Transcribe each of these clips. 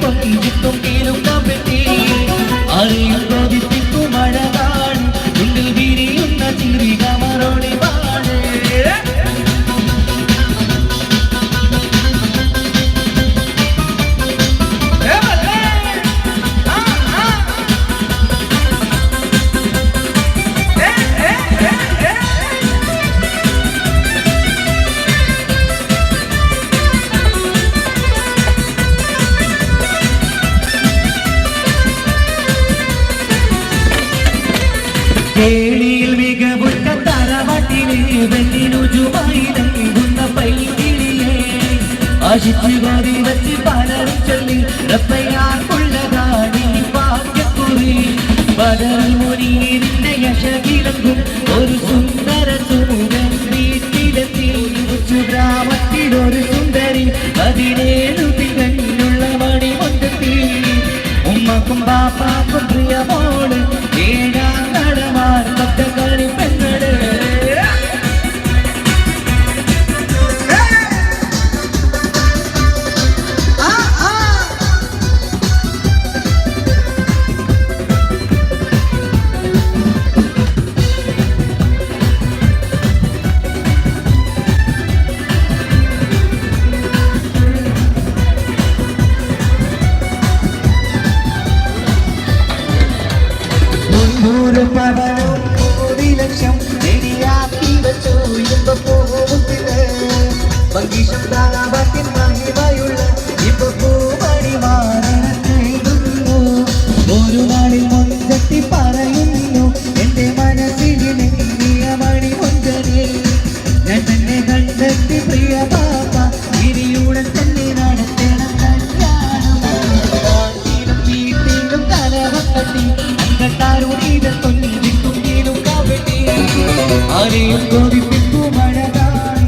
കൊഞ്ചിത്തും കീലും കമ്പറ്റി അറിയും കൊതിപ്പിക്കും അഴകാണ് ഉള്ളിൽ വിരിയുന്ന ചിരി കമറോടി പാട് കേളിയിൽ മികവുറ്റ തറവാട്ടിലെ വെല്ലിനുജുമായി നൽകുന്ന പൈകിളിയെ ആശിച്ചു കോതി വച്ച് പലരും ചൊല്ലി റബ്ബയാർക്കുള്ളതാണ് ഭാഗ്യക്കുറി ബദൽ മുനീറിന്റെ യശകിളങ്ങും ഒരു സുന്ദര സുമുഖൻ വീട്ടിലെത്തി ഗ്രാമത്തിലൊരു സുന്ദരി 17 തികഞ്ഞുള്ള മണിമുറ്റത്തി ഉമ്മക്കും ബാപ്പാക്കും പ്രിയമോള് ഏഴാം കടമാർ പച്ചക്കറി പെണ്ണട് പവനും 1 ലക്ഷം ശരിയാക്കി വെച്ചു ഇപ്പൊ പൂമുത്തില് മങ്കീഷം താറാവാക്കിൻ മഹിമയുള്ള ഇപ്പൊ പൂമണി മാറിടുന്നു ഒരു നാളിൽ മുൻചെത്തി പറയുന്നു എന്റെ മനസ്സിലെങ്ങിയ മണി മുഞ്ചനെ ഞാൻ തന്നെ കണ്ടെത്തി പ്രിയ പാപ്പ ഇനിയുടൻ തന്നെ നടത്തണം കല്യാണം വീട്ടിലും കലവം കട്ടി ആരെയും കൊതിപ്പിക്കും അഴകായി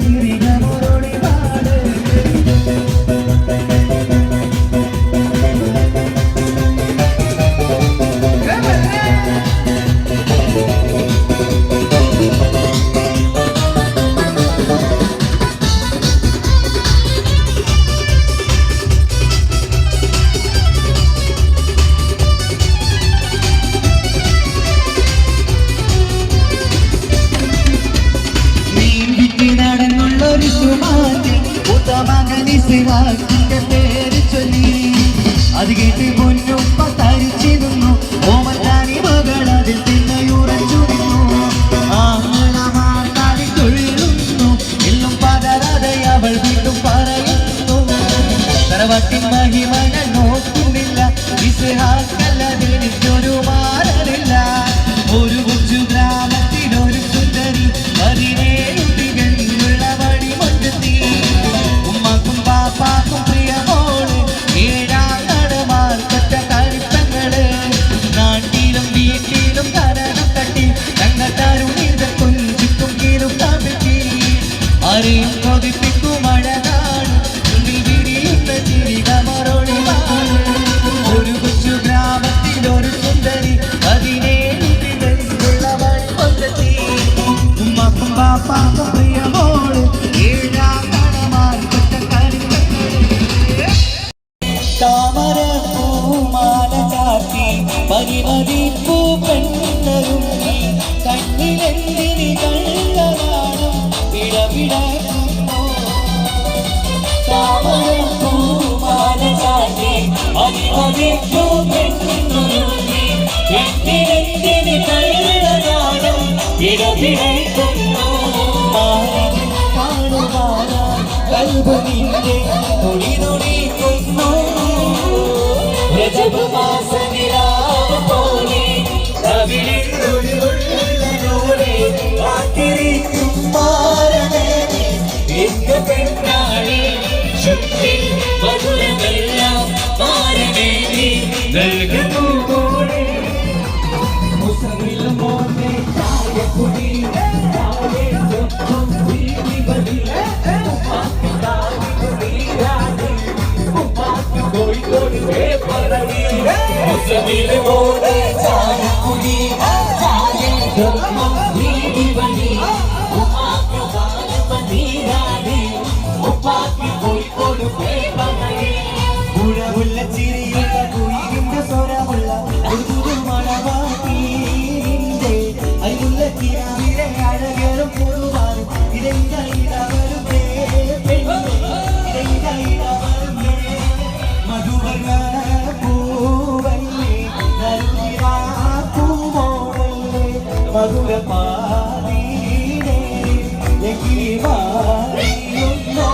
ചിരികമോടി പാട് പേര് ചൊല്ലി അത് കേട്ട് പൊന്നുപ്പ തരിച്ചു നിന്നു ഓമത്താനി മകൾ അതിൽ തിന്നയുറച്ചു നിന്നു ആങ്ങളമാർക്കാടി തൊഴിലുന്നു എല്ലാം പതരാതെ അവൾ വീണ്ടും പറയുന്നു തറവാട്ടിൻ മഹിമ ഞാൻ നോക്കുന്നില്ല ഇസ്ഹാഖല്ലാതെ എനിക്കൊരു മാറലില്ല ഒരു കൊച്ചു ഗ്രാമത്തിലൊരു സുന്ദരി 17 തികഞ്ഞുള്ള മണിമുറ്റത്തി ഉമ്മക്കും പാപ്പാക്കും പ്രിയമോള് ഏഴാം കടമാർ കൊച്ചക്കരിപ്പങ്ങള് നാട്ടിലും വീട്ടിലും കരണം കട്ടി ഞങ്ങൾക്കാരുണിത കൊഞ്ചിക്കും കീലും കമ്പറ്റി ആരെയും കൊതിപ്പിക്കും അഴകാണ് ഉള്ളിൽ വിരിയുന്ന ചിരി കമറോടി ഒരു കൊച്ചു ഗ്രാമത്തിലൊരു സുന്ദരി 17 തികഞ്ഞുള്ള മണിമുറ്റത്തി ഉമ്മക്കും പാപ്പാക്കും പ്രിയമോള് ഏഴാം കടമാർ താമര പൂമാല ചാത്തി പരിമതിപ്പൂ പെണ്ണൊരുങ്ങി കണ്ണിലെന്തിരി കള്ളനാണം വിടവിടക്കുന്നു താമര പൂമാല ചാത്തി പരിമതിപ്പൂ പെണ്ണൊരുങ്ങി കണ്ണിലെന്തിരി കള്ളനാണം വിടവിടക്കുന്നു കൽബിന്റെ തൊടി തൊടിക്കുന്നു രജബ് മാസനിലാവ് പോലെ കവിളിലൊഴിവുള്ളോടെ കാത്തിരിക്കും മാരണേ എന്റെ പെണ്ണാളി ശക്തി മധുരമെല്ലാം മാരണേ നൽകുന്നു പോലെ മുസമിൽ മോനെ ചായക്കുടി Upapi, മധുരപാതീരേ എങ്കിലി മാറിയുന്നോ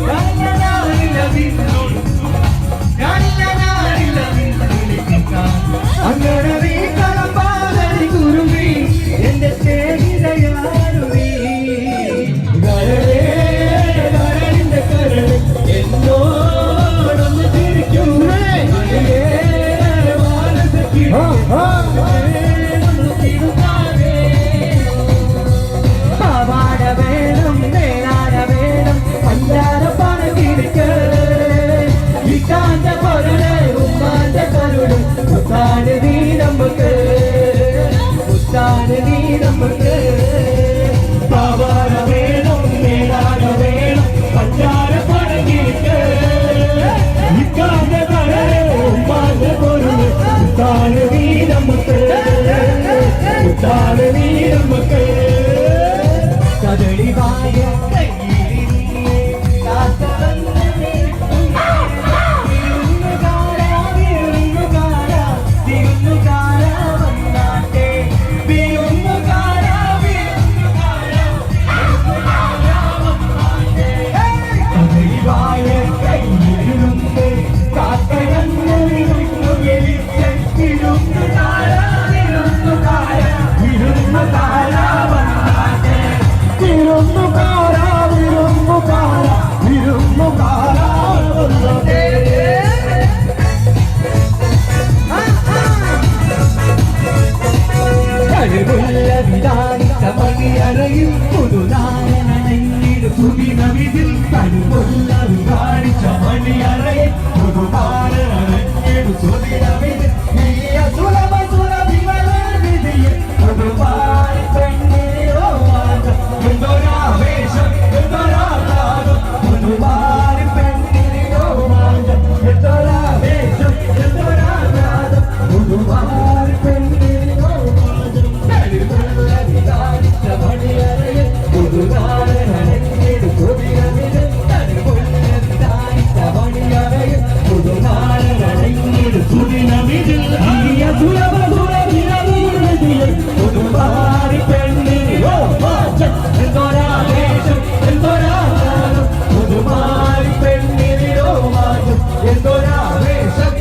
Right. തനിമൊല്ലാതെ കാണിച്ച മണിയറയിൽ പുതുമാരടങ്ങിയൊരു സുദിനമിത് ഈ അസുലഭ സുരഭിമലവിധിയിൽ പുതുമാരി പെണ്ണിനോ മാറ്റം എന്തൊരാവേശം എന്തൊരാഘാതം പുതുമാരി പെണ്ണിനോ മാറ്റം എന്തൊരാവേശം എന്തൊരാഘാതം പുതുമാരി പെണ്ണിനോ മാറ്റം തനിമൊല്ലാതെ കാണിച്ച മണിയറയിൽ പുതുമാരടങ്ങിയൊരു സുദിനമിത് പുതുമാരി പെണ്ണിനോ മാറ്റം എന്തൊരാവേശം എന്തൊരാഘാതം പുതുമാരി പെണ്ണിനോ മാറ്റം എന്തൊരാവേശം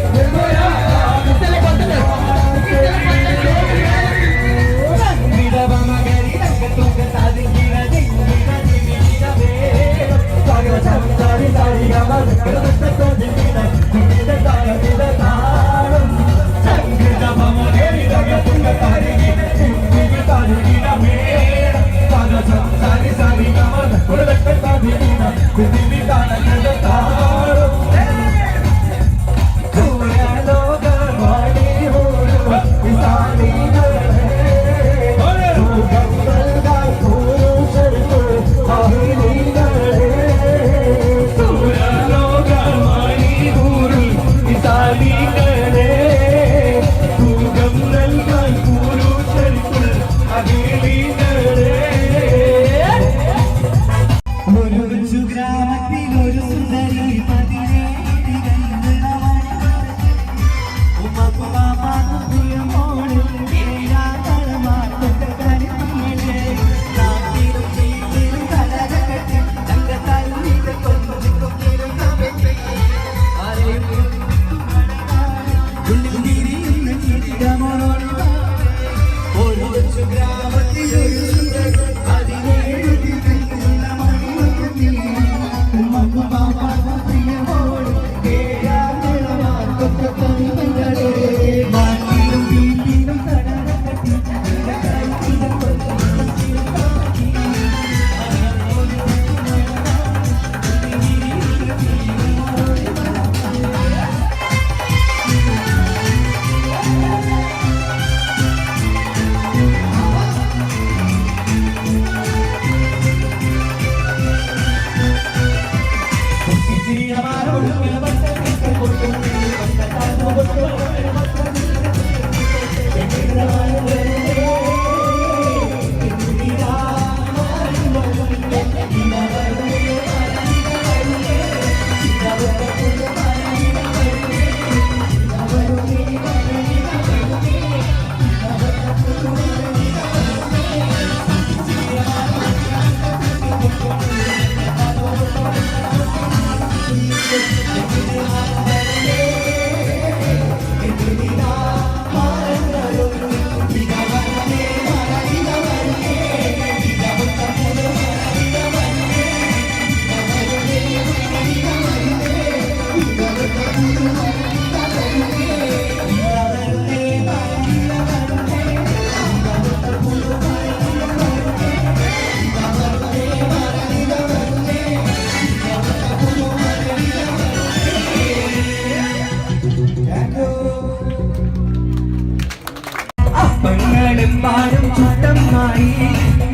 പാടും ചുട്ടമ്മായി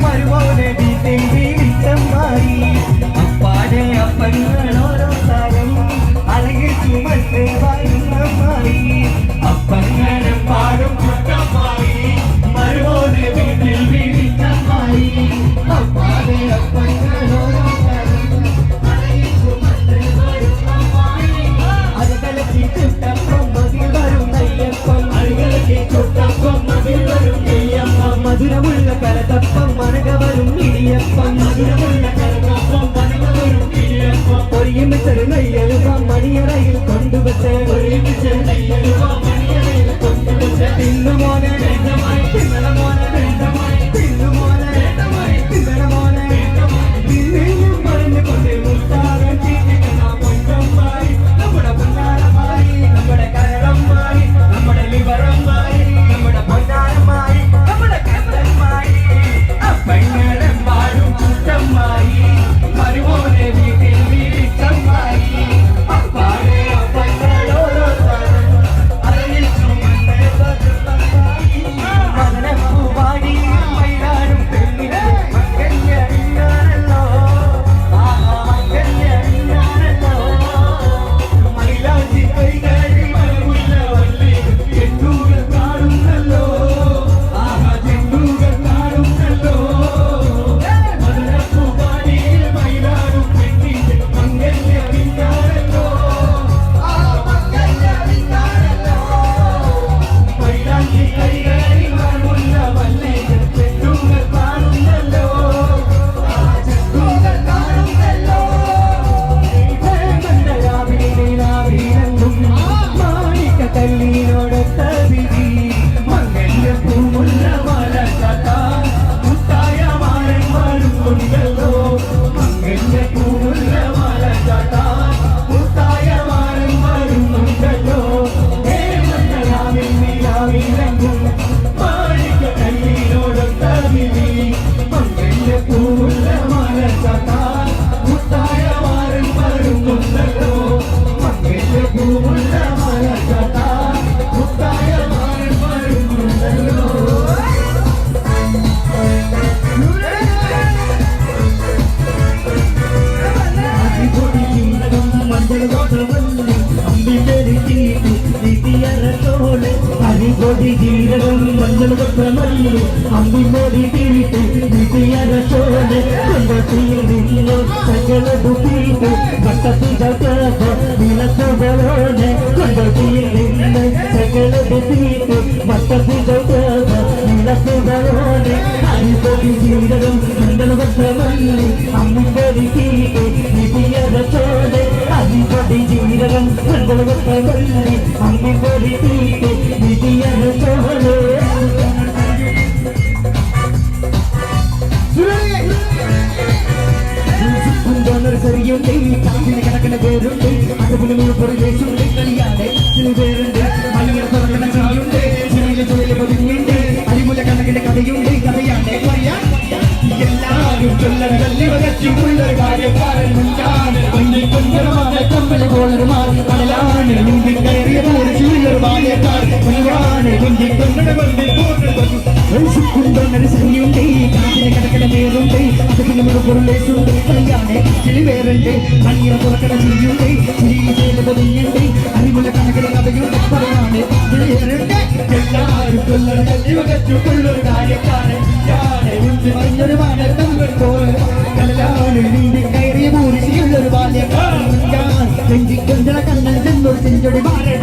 മരുമോനെ വീട്ടിൽ ജീവിച്ചമ്മായി അപ്പാടെ അപ്പങ്ങളോരോ താരം അഴകിൽ ചുമട്ട് വായുന്നമ്മായി അപ്പങ്ങളും പാടും ചുട്ടമ്മായി മരുമോനെ വീട്ടിൽ ജീവിച്ചമ്മായി അപ്പാടെ അപ്പങ്ങളോരോ താരം അഴകിൽ ചുമട്ട് വായുന്നമ്മായി അഴകലക്കി ചുട്ടപ്പം മതിൽ വരും നെയ്യപ്പം അഴകലക്കി ചുട്ടപ്പം മധുരമുള്ള കലതപ്പം മനകവരും ഇടിയപ്പം മധുരമുള്ള കലതപ്പം മനകവരും ഇടിയപ്പം ഒരുമിച്ചൊരു നെയ്യലുപ്പം മണിയറയിൽ കൊണ്ടുവച്ച് ഒരുമിച്ച് നെയ്യലുപ്പം മണിയറയിൽ കൊണ്ടുവച്ച് തിന്നുമോനെ തിന്നണ മോനെ തിന്നുമോനെ തിന്നണ മോനെ തിന്നും പറഞ്ഞുകൊണ്ട് മുത്താറം ചീറ്റിക്കുന്ന പൊന്നമ്മായി നമ്മുടെ പൊന്നാരമായി നമ്മുടെ കരളമ്മായി നമ്മുടെ ലിവറമ്മായി നമ്മുടെ പൊന്നാരമായി പെങ്ങളും പാടും ചുട്ടമ്മായി മരുമോനെ വീട്ടിൽ അരിപ്പൊടി ജീരകം മഞ്ഞൾ പത്രമല്ലു അമ്പിമോടി തീട്ട് വിധിയരശോനെ കൊണ്ടത്തിയിൽ നിന്നു സകലതു തീട്ട് വട്ടത്തിജാത്ത വിളക്കുകളോനെ കൊണ്ടത്തിയിൽ നിന്ന് സകലതു തീട്ട് വട്ടത്തിജാത്ത വിളക്കുകളോനെ അരിപ്പൊടി ജീരകം മഞ്ഞൾ പത്രമല്ലു അമ്പിമോടി തീട്ട് വിധിയരശോനെ അരിപ്പൊടി ജീരകം മഞ്ഞൾ പത്രമല്ലു അമ്പിമോടി തീട്ട് വിധിയരശോനെ നഴ്സറിയുണ്ട് കാറ്റിന് കിടക്കുന്ന പേരുണ്ട് അതുപോലെ പുറകേശുണ്ട് കളിയാതെ പേരുണ്ട് മണിയർ തുറക്കുന്ന ചെടിയുണ്ട് ചെടിയിലെ ചുവല് പതിഞ്ഞുണ്ട് അരിമുല കണക്കിന്റെ കഥയുണ്ട് കഥയാതെ പറയാൻ എല്ലാവരും ചൊല്ലൊരു കാര്യക്കാരൻ മുൻകാണ് കൊഞ്ചമാണ് കമ്പൽ പോലൊരു മാറി കടലാണ് മുമ്പിൽ കയറിയ പോലെ ചുള്ളൊരു ബാല്യക്കാർ കൊണ്ടാണ് മുമ്പിൽ കൊണ്ടു നഴ്സറിയുണ്ട് കാറ്റിന് കിടക്കുന്ന പേരുണ്ട് അതുപോലെ പുറകേശുണ്ട് കളിയാതെ വേറുണ്ട് മണിയർ തുറക്കണ ചെടിയുണ്ട് ചെടിയിലെ പതിഞ്ഞുണ്ട് അരിമുല കണക്കിന്റെ കഥയുണ്ട് പറയാന് വേറുണ്ട് എല്ലാവരും കൊള്ളൊരു കാര്യക്കാരൻ മഞ്ഞൊരു മാനത്തങ്ങൾ പോലെ കടലാണ് നീന്തി കയറിയ മൂരിശിയുള്ളൊരു ബാല്യക്കാരൻ കൊഞ്ചിക്കൊഞ്ചണ കണ്ണൻ ചെന്നൊരു ചെഞ്ചൊടി മാറൻ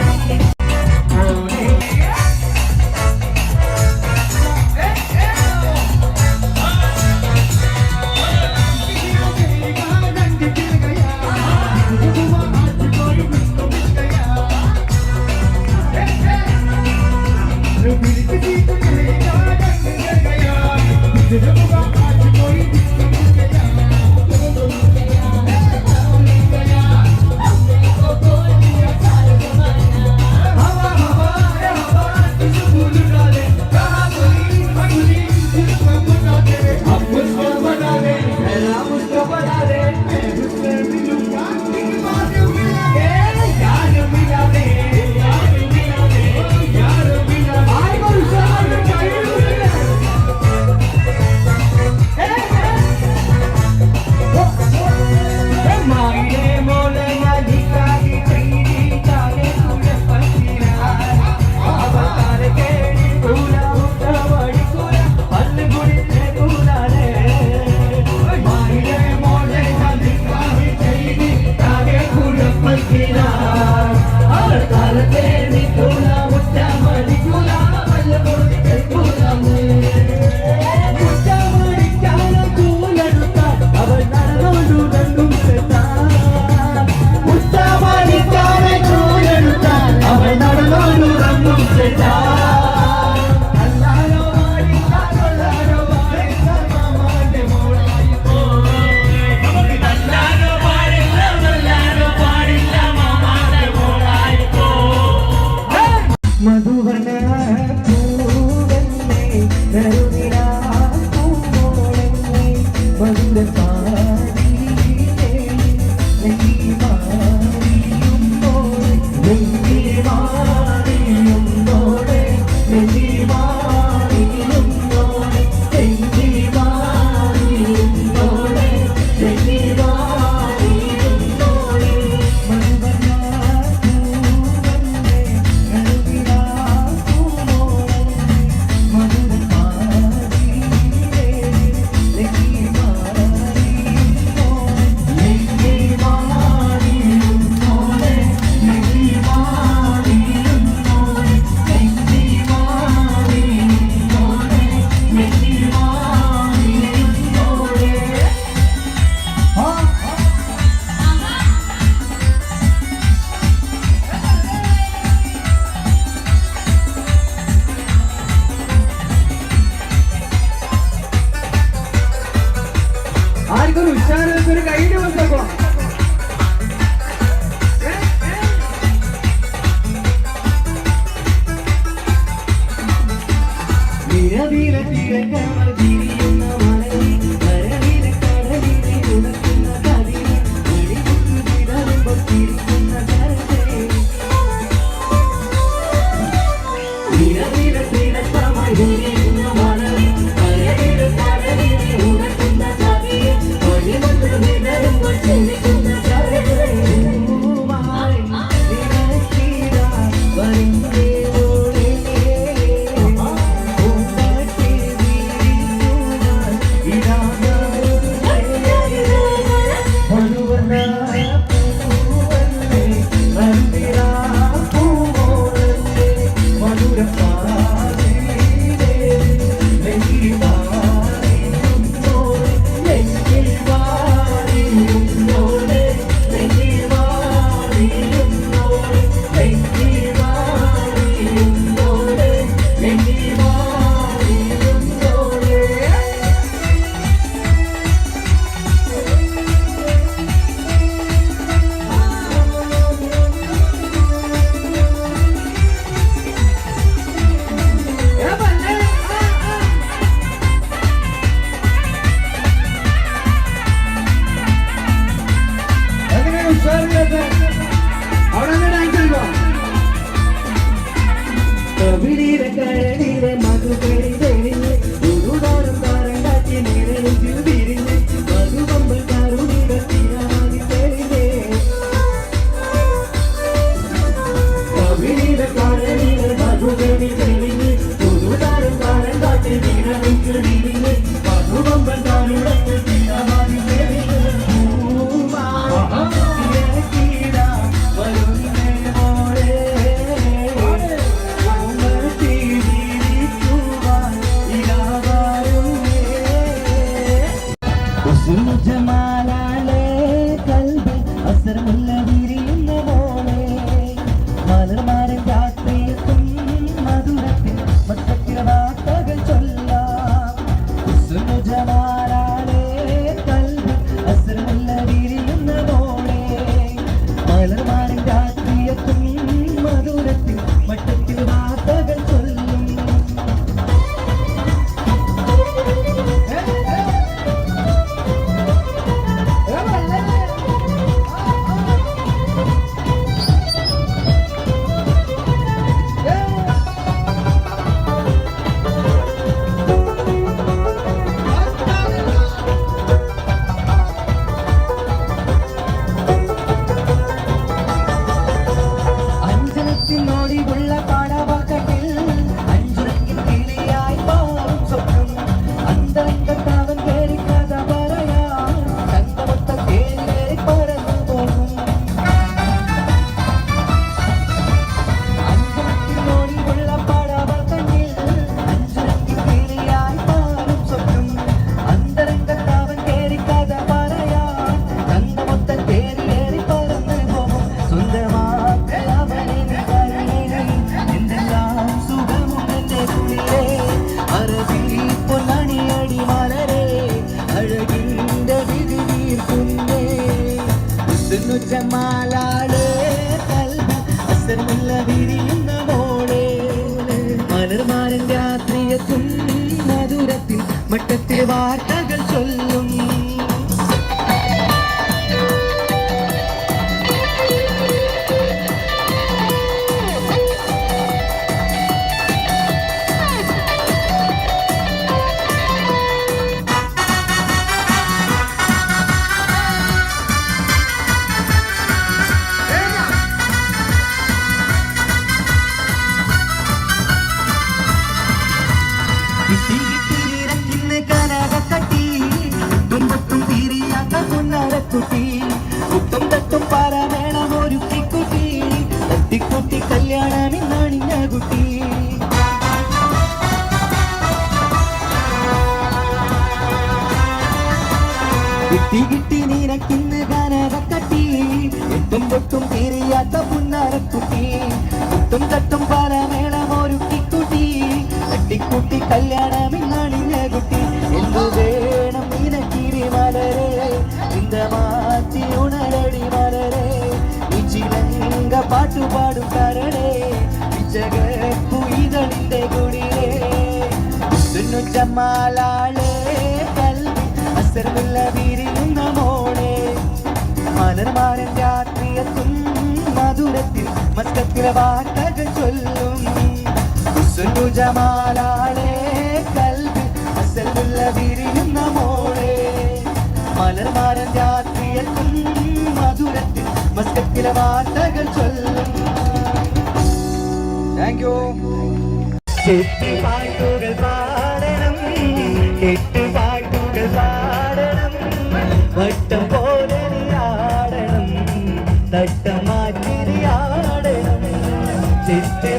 അവിടെ ഡാൻസ് കളിക്കോ കവിളിയിലെ കരടിയിലെ മധുകരി തെളിഞ്ഞ് ഉരുടാറും കാരണ്ടാക്കി നിറഞ്ഞു വിരിഞ്ഞ് മധുപമ്പൽ കരുണികൾ തീരാതി തെളിഞ്ഞ് കവിളിയിലെ കരടിയിലെ മധുകരി തെളിഞ്ഞ് ഉരുടാറും കാരണ്ടാക്കി നിറഞ്ഞു വിരിഞ്ഞ് മധുപമ്പൽ കരുണകൾ തീരാതി തെളിഞ്ഞ് ജമാലാലേ കൽബിൽ അസരമുള്ള വിരിയുന്ന പോലെ മലർമാരൻ രാത്രിയെത്തും മധുരത്തിൽ മൊത്തത്തിൽ വാർത്തകൾ ചൊല്ലാം ജമാലാലേ കൽബിൽ അസരമുള്ള വിരിയുന്ന പോലെ മലർമാരൻ രാത്രിയെത്തും മധുരത്തിൽ മൊത്തത്തിൽ വാർത്തകൾ ചൊല്ലും ോടിയുള്ള പാടവാക്കട്ടിൽ അഞ്ചുറങ്ങിൽ കിളിയായി പാറും സ്വപ്നം അന്തരംഗത്താവൻ കേറി കഥ പറയാൻ തങ്കമൊത്ത കേറി പറന്നു പോകും അഞ്ചുറങ്ങിനോടിയുള്ള പാടവാക്കട്ടിൽ അഞ്ചുറങ്ങിൽ കിളിയായി പാറും സ്വപ്നം അന്തരംഗത്താവൻ കേറി കഥ പറയാൻ തങ്കമൊത്ത കേറി പറന്നു പോകും സ്വന്തമാക്കി അവനെ പൊന്നണിയടി മലരെ അഴകിന്റെ വിധി തീർക്കുന്നേ ജമാലാളേ കൽബിൽ അസരമുള്ള വിരിയുന്ന മോളെ മലർമാരൻ രാത്രിയെത്തും മധുരത്തിൽ മട്ടത്തിൽ വാർത്തകൾ ചൊല്ലും കുട്ടും തട്ടും പാരമേണം ഒരു കുട്ടി തട്ടിക്കുട്ടി കല്യാണമിന്നാണിഞ്ഞ കുട്ടി കിട്ടി കിട്ടി നീനക്കിന്ന് കനകക്കട്ടി എട്ടും പൊട്ടും തീരിയാത്ത പുന്നാരക്കുട്ടി കുട്ടും തട്ടും പാരമേണം ഒരു കുട്ടി തട്ടിക്കുട്ടി കല്യാണമിന്നാണിഞ്ഞ കുട്ടി എന്തു വേണം നീനക്കിരി മലരെ മാറ്റി ഉണരടി മലരെ ചിലങ്ക പാട്ടുപാടും കരടേ ജഗപ്പുയിതളിന്റെ കുടിലേ ജമാലാളേ കൽബിൽ അസരമുള്ള വിരിയുന്ന മോളെ മലർമാരൻ രാത്രിയെത്തും മധുരത്തിൽ മസ്കത്തിലെ വാർത്തകൾ ചൊല്ലും ജമാലാളേ കൽബിൽ അസരമുള്ള വിരിയുന്ന മോളെ മലർമാരൻ രാത്രിയെത്തും മധുരത്തിൽ മസ്കത്തിലെ വാർത്തകൾ ചൊല്ലും താങ്ക് യു പാട്ടുകൾ പാടണം പാട്ടുകൾ പാടണം വട്ടം പോലെ ആടണം തട്ടം മാറ്റി ആടണം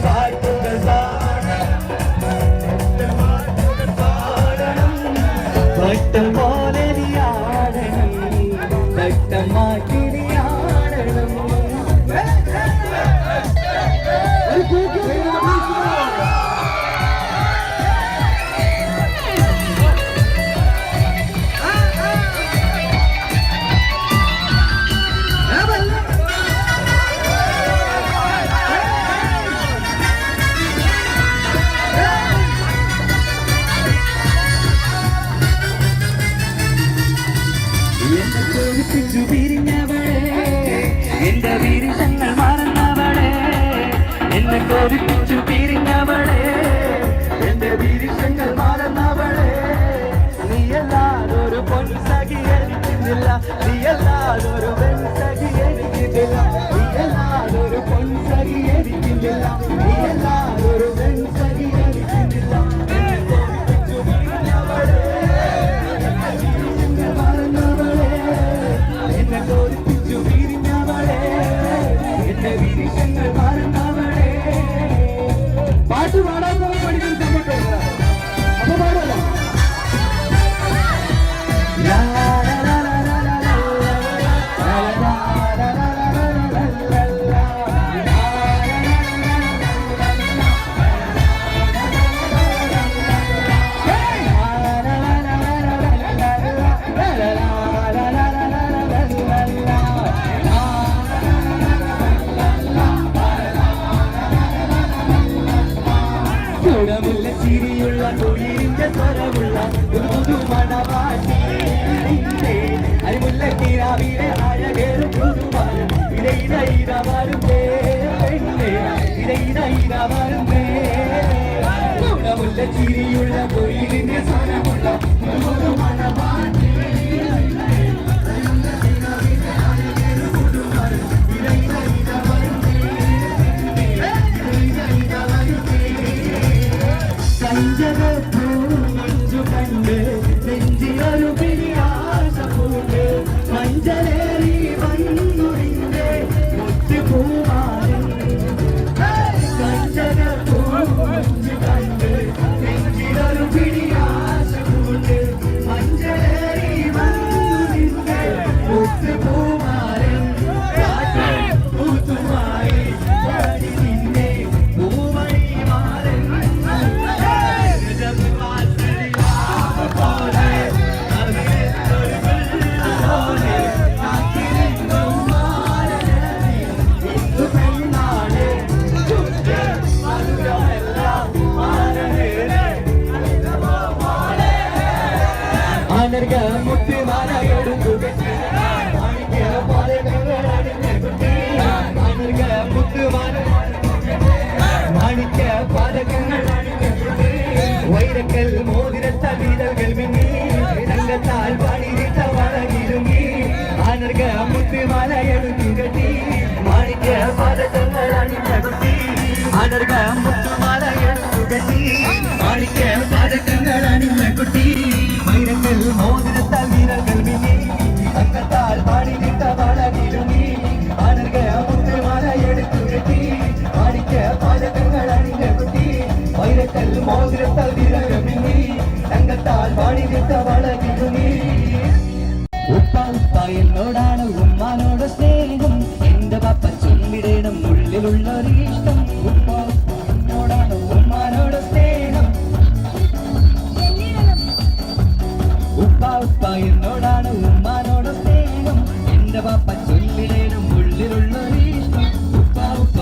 പാട്ടുകൾ പാടണം വട്ടം പോലെ ആടണം തട്ടം മാറ്റി ആടണം കൊതിപ്പിച്ചു പിരിഞ്ഞവളെ എന്റെ വിരിശങ്ങൾ മറന്നവളെ നീയല്ലാതൊരു പൊൻസഖി എനിക്കുന്നില്ല നീയല്ലാതൊരു വെൺസഖി എനിക്കില്ല നീയല്ലാതൊരു പൊൻസഖി എനിക്കില്ല നീയല്ലാതൊരു വെൺസഖി എനിക്കില്ല കൊതിപ്പിച്ചു പിരിഞ്ഞവളെ വിരിശങ്ങൾ മറന്നവളെ എന്നെ കൊതിപ്പിച്ചു പിരിഞ്ഞവളെ എന്റെ വിരിശങ്ങൾ മറന്നവളെ പാട്ട് പാടാൻ പഠിക്കുന്ന സമയത്ത് അപ്പൊ പാടല്ല ചുടമുള്ള ചിരിയുള്ള കുളിരിന്റെ സ്വരമുള്ള ഒരു പുതുമണവാട്ടി അരിമുല്ല കിരാവിലെ അഴകേറും പുതുമാരും ഇടയിലയിരവാരും ഇടയിലയിരവാരും ചുടമുള്ള ചിരിയുള്ള കുളിരിന്റെ സ്വരമുള്ള ഒരു പുതുമണവാട്ടി മഞ്ചു കണ്ട് നെഞ്ചിലൊരു പിരിയാശപൂണ്ട് മഞ്ചലേറി വന്നുറിന്റെ മുത്തുപൂമാരൻ മഞ്ചു കണ്ട് നെഞ്ചിലൊരു പിരിയാശപൂണ്ട് മഞ്ചലേറി വന്നുറിന്റെ മുത്തുപൂമാരൻ പൂത്തുമായി പാടി നിന്നെ പൂമണി മാരൻ അനർഗ മുത്തുമാല എടുക്കുകെട്ടി അനർഗ മുത്തുമാല മാണിക്യ പാദകങ്ങൾ വൈരക്കൽ മോതിരത്താൽ വീരകൾ മിന്നി രംഗത്താൽ പാടിയിട്ട വളകിരുങ്ങി അനർഗ മുത്തുമാല എടുക്കുകെട്ടി മാണിക്യ പാദകങ്ങൾ അണിഞ്ഞകുട്ടി അനർഗ മുത്തുമാല എടുക്കുകെട്ടി മാണിക്യ പാദകങ്ങൾ അണിഞ്ഞകുട്ടി വൈരക്കൽ മോതിരത്താൽ വീരകൾ മിന്നി രംഗത്താൽ പാടിയിട്ട വളകിരുങ്ങി അനർഗ മുത്തുമാല എടുക്കുകെട്ടി മാണിക്യ പാദകങ്ങൾ അണിഞ്ഞകുട്ടി വൈരക്കൽ മോതിരത്താൽ വീരകൾ മിന്നി രംഗത്താൽ പാടിയിട്ട വളകിരുങ്ങി ഉപ്പ ഉപ്പ എന്നോടാണ് ഉമ്മാനോട് സ്നേഹം എന്റെ പപ്പ ചൊല്ലിടണം ഉള്ളിലുള്ളൊരു ഇഷ്ടം ഉപ്പ ഉപ്പ എന്നോടാണ് ഉമ്മാനോട് സ്നേഹം ഉപ്പ ഉപ്പ എന്നോടാണ് ഉമ്മാനോട് സ്നേഹം എന്റെ പപ്പ ചൊല്ലിടണം ഉള്ളിലുള്ളൊരു ഇഷ്ടം ഉപ്പ ഉപ്പ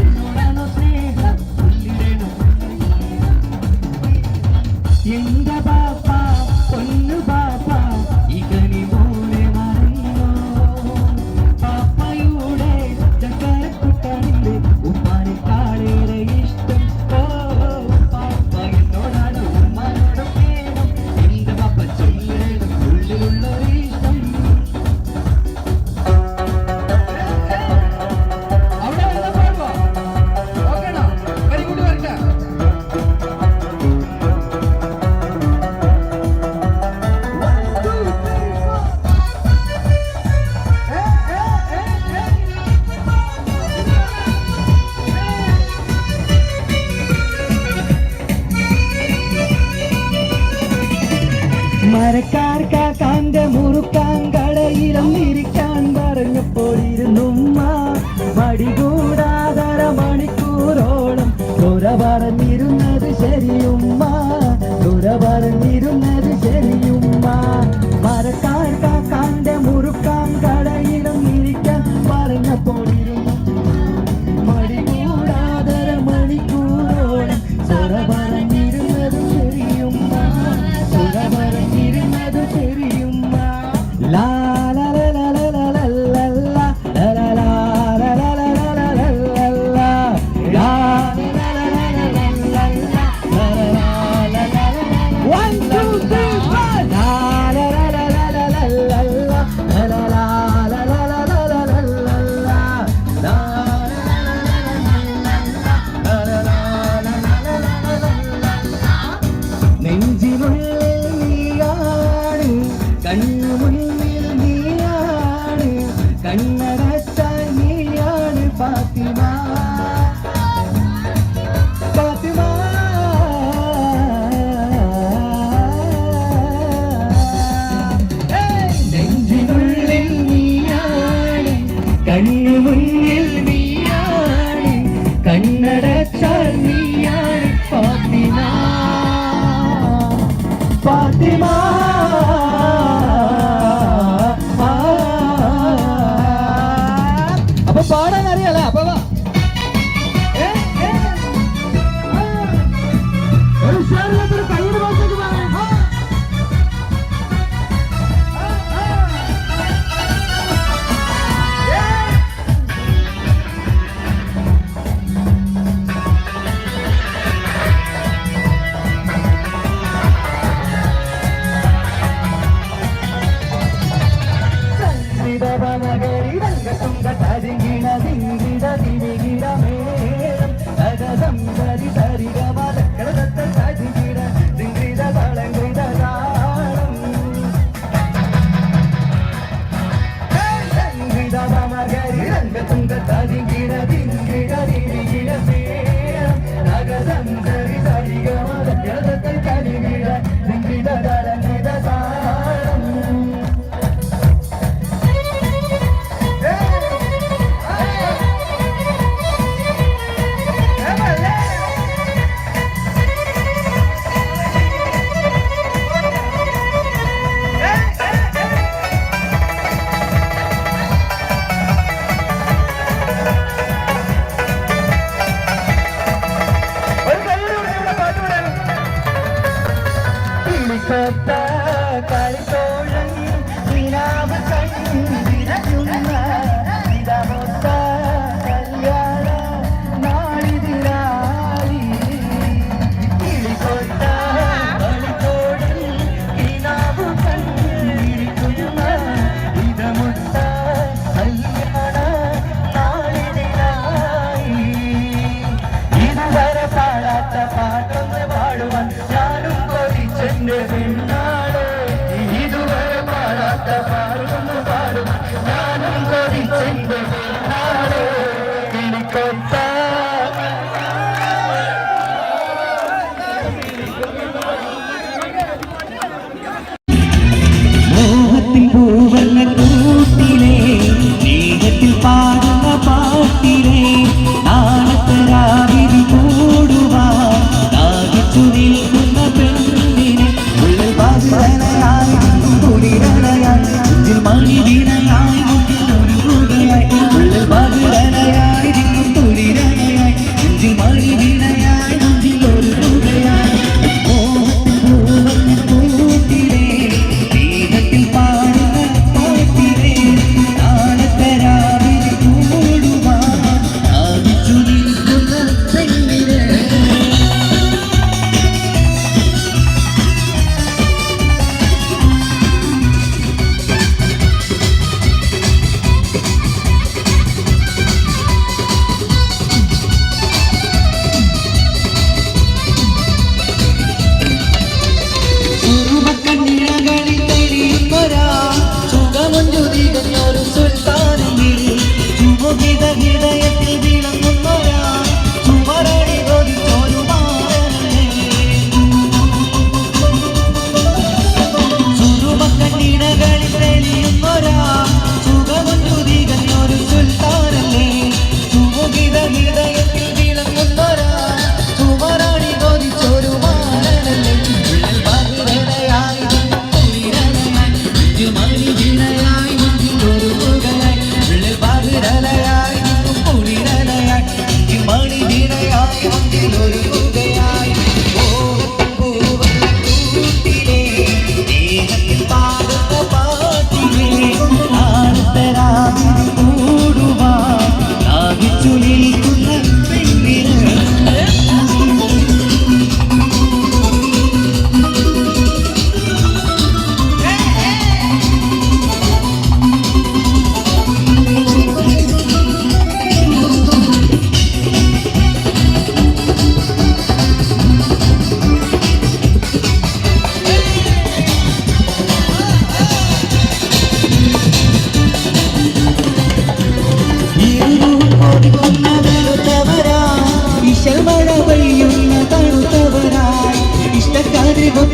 എന്നോടാണോ സ്നേഹം ചൊല്ലിടണം എന്റെ പാപ്പ പൊന്നു പാപ്പ ഇകനി പോലെ മറന്നോ പാപ്പയുടെ ചക്കരക്കുട്ടനിന്റെ ഉമ്മാനെക്കാളേറെ ഇഷ്ടം ഓ പാപ്പ എന്നോടാണ് ഉമ്മാനോട് സ്നേഹം എന്റെ പാപ്പ ചൊല്ലിടണം ഉള്ളിലുള്ള ഇഷ്ടം അവിടെ വന്നാ പാടുവാ ഓക്കേണോ വെരി ഗുഡ് വരട്ടെ മരക്കാർ കാക്കാന്റെ മുറുക്കാൻ കടയിലും ഇരിക്കാൻ പറഞ്ഞപ്പോൾ ഇരുന്നുമ്മ മടികൂടാതര മണിക്കൂറോളം ദുര പറഞ്ഞിരുന്നത് ശരിയുമ്മ ദുര പറഞ്ഞിരുന്നത് ശരിയുമ്മ മരക്കാർ കാക്കാന്റെ മുറുക്കാൻ കടയിലും ഇരിക്കാൻ പറഞ്ഞപ്പോൾ ഇരുന്നു മടികൂടാതര മണിക്കൂറോളം ദുര പറഞ്ഞിരുന്നത് ശരിയുമ്മ ദുര പറഞ്ഞിരുന്നത് ശരിയുമ്മ ലാ ലാ ലാ ലാ ലാ ലാ ലാ ലാ ലാ ലാ ലാ ലാ ലാ ലാ ലാ ലാ ലാ കണ്ണടച്ചാൽ നീയാണ് ഫാത്തിമ ഫാത്തിമ നെഞ്ചിനുള്ളിൽ നീയാണ് കണ്ണു മുന്നിൽ നീയാണ് കണ്ണടച്ചാൽ നീയാണ് ഫാത്തിമ ഫാത്തിമ അപ്പൊ പാടാൻ അറിയാലോ അപ്പൊ വാ. ഒരു ഉഷാറില്ലാത്തൊരു കയ്യുടെ ഭാഷയ്ക്ക് പറയാം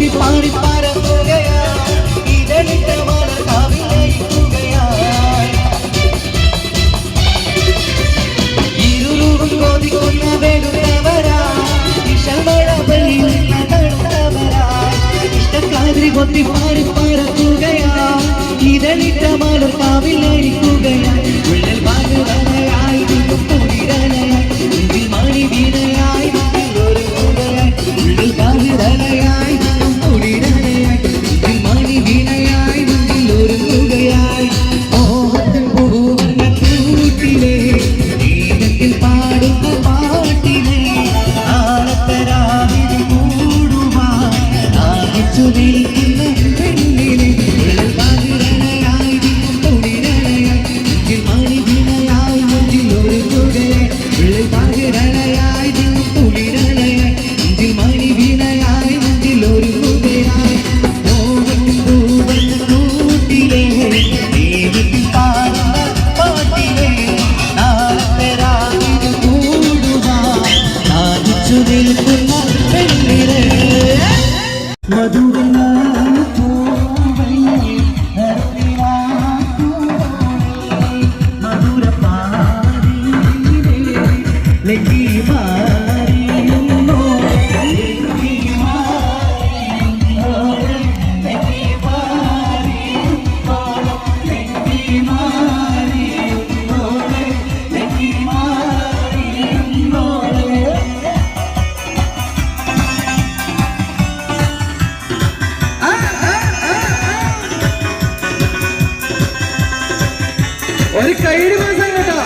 കൊത്തി പാറി പറക്കുകയായി ഇതളിട്ട മലർക്കാവിലയിക്കുകയായി ഇരുളും കൊതിക്കുന്ന വെളുത്തവരായി ഇഷമഴ പെയ്യുന്ന തണുത്തവരായി ഇഷ്ടക്കാതിരി കൊത്തി പാറി പറക്കുകയായി ഇതളിട്ട മലർക്കാവിലയിക്കുകയായി ഉള്ളിൽ പാകുതലയായി നിന്നും കുളിരലയായി നെഞ്ചിൽ മണി വീണയായി ഒരുങ്ങുകയായി ഉള്ളിൽ പാകുതലയായി നിന്നും കുളിരലയായി നെഞ്ചിൽ മണി വീണയായി നെഞ്ചിൽ ഒരുങ്ങുകയായി മോഹത്തിൽ പൂവുന്ന കൂട്ടിലെ ദീപത്തിൽ പാടുന്ന പാട്ടിലെ ആളത്തരാവിൽ കൂടുവാൻ ആകിച്ചു നിൽക്കുന്ന പെണ്ണിനെ ഉള്ളിൽ പാകുതലയായി നിന്നും കുളിരലയായി നെഞ്ചിൽ മണി വീണയായി നെഞ്ചിൽ ഒരുങ്ങുകയായി ഉള്ളിൽ പാകുതലയായി നിന്നും കുളിരലയായി നെഞ്ചിൽ മണി വീണയായി നെഞ്ചിൽ ഒരുങ്ങുകയായി മോഹത്തിൽ പൂവുന്ന കൂട്ടിലെ ദീപത്തിൽ പാടുന്ന പാട്ടിലെ നാളത്തെ കൂടുവാൻ ആകിച്ചു നിൽക്കുന്ന പെണ്ണിനെ മധുരനാ ഒരു കൈയ്യടി മാസം കേട്ടോ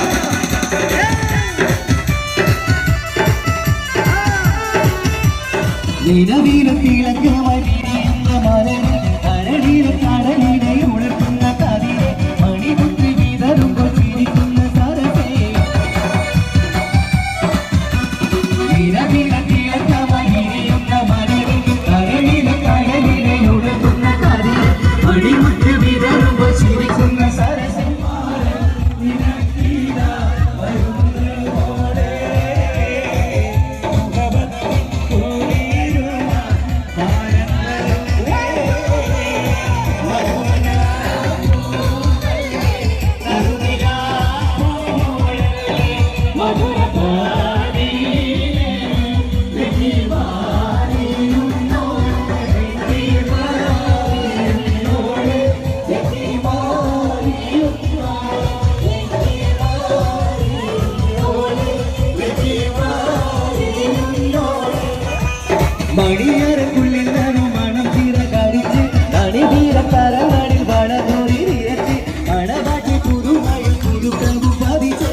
നിലവിലത്തിളക്കമായി വിരിയുന്ന മലരെ കരളിലെ കടലിനെ ഉണർത്തുന്ന കതിരെ മണിമുത്ത് വിതറുമ്പോൾ ചിരിക്കുന്ന സരസേ നിലവിലത്തിളക്കമായി വിരിയുന്ന മലരെ കരളിലെ കടലിനെ ഉണർത്തുന്ന കതിരെ മണിമുത്ത് വിതറുമ്പോൾ ചിരിക്കുന്ന സരസേ മണിയറക്കുള്ളിൽ നനു മണം തീര കരിച്ച് തണിതീര കരങ്ങളിൽ വളർന്നൊരി നിരച്ച് മണവാട്ടി പുതുമയിൽ പുതുക്കമ്പു പതിച്ച്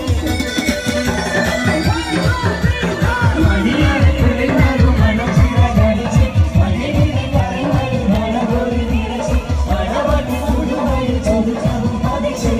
മണിയറക്കുള്ളിൽ നനു മണം തീര കരിച്ച് തണിതീര കരങ്ങളിൽ വളർന്നൊരി നിരച്ച് മണവാട്ടി പുതുമയിൽ പുതുക്കമ്പു പതിച്ച്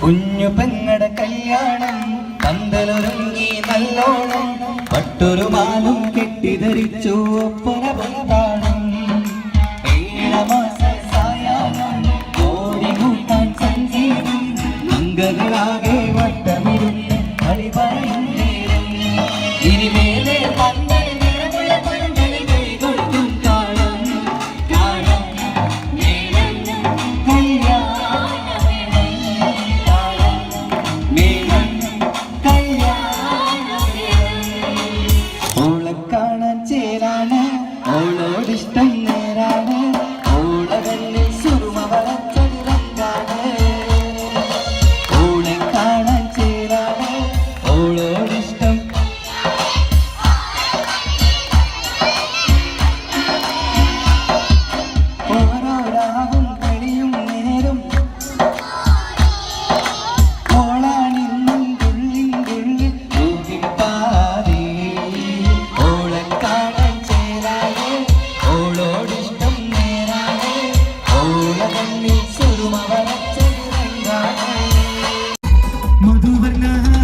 കുഞ്ഞു പെങ്ങടെ കല്യാണം പന്തലൊരുങ്ങി നല്ലോണം പട്ടൊരു മാലും കെട്ടിധരിച്ചു ഒപ്പന പന്താണം 7 മാസ സായാഹ്നം ഓടികൂട്ടാൻ സംഗീതം അംഗങ്ങളാകെ വട്ടമിരുന്ന് കളി പറയും നേരം ഇനിമേലെ പന്തൽ നിറമുള്ള പന്തൽ കൈ കൊടുക്കും കാലം മധുവർണ്ണ